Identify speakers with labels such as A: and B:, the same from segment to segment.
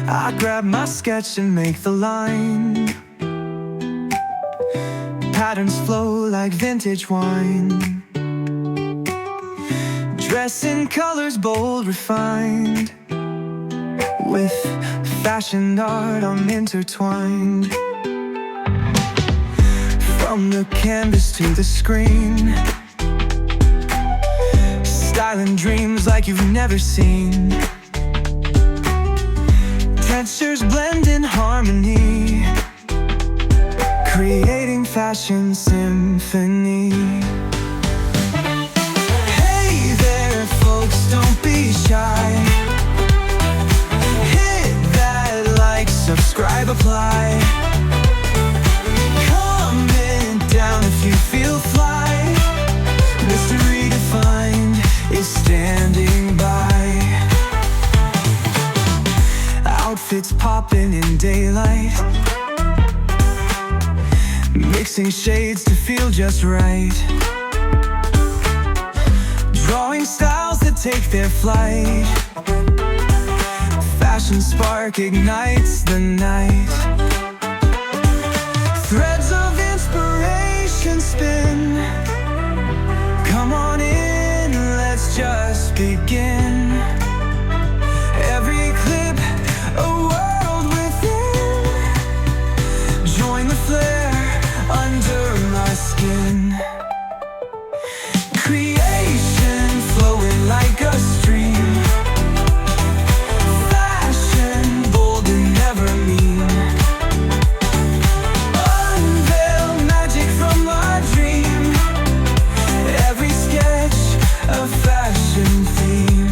A: I grab my sketch and make the line. Patterns flow like vintage wine. Dress in colors bold, refined. With fashion art I'm intertwined. From the canvas to the screen, styling dreams like you've never seen. Textures blend in harmony, creating fashion symphony. Hey there folks, don't be shy. Hit that like, subscribe, apply. Comment down if you feel fly. Mr Redefined is standing by. Outfits popping in daylight, mixing shades to feel just right. Drawing styles that take their flight. Fashion spark ignites the night. Threads of inspiration spin. Come on in, let's just begin. Every clip a world within. Join the flare under my skin. Creation flowing like a stream. Fashion bold and never mean. Unveil magic from our dream. Every sketch a fashion theme.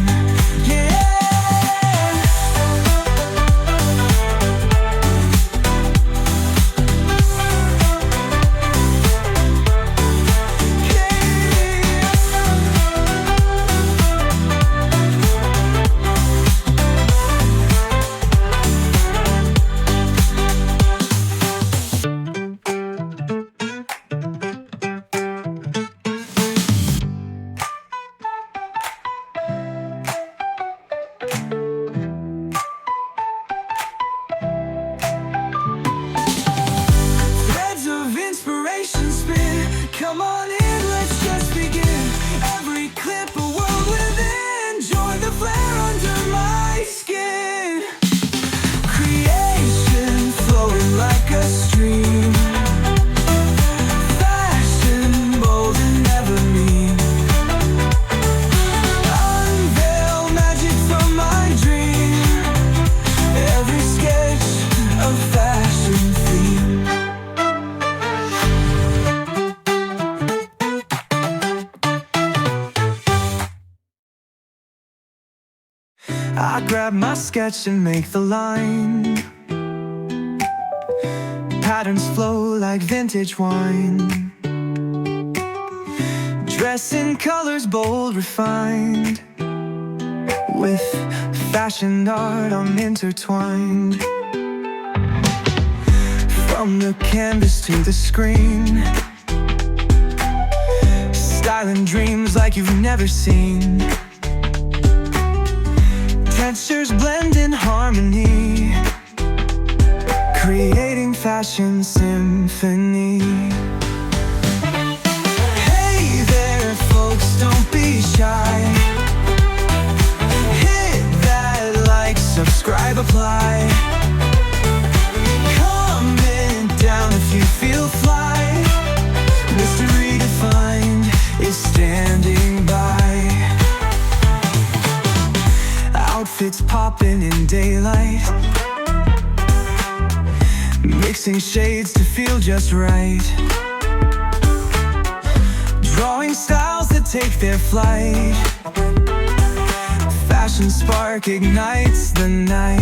A: Come on in, let's just begin. Every clip a world within. Join the flare under my skin. Creation flowing like a stream. Fashion bold and never mean. Unveil magic from my dream. Every sketch a fashion theme. I grab my sketch and make the line. Patterns flow like vintage wine. Dress in colors bold, refined. With fashion art I'm intertwined. From the canvas to the screen, styling dreams like you've never seen. Textures blend in harmony, creating fashion symphony. Hey there folks, don't be shy. Hit that like, subscribe, apply. Comment down if you feel fly. Mr Redefined is standing by. Outfits popping in daylight, mixing shades to feel just right. Drawing styles that take their flight. Fashion spark ignites the night.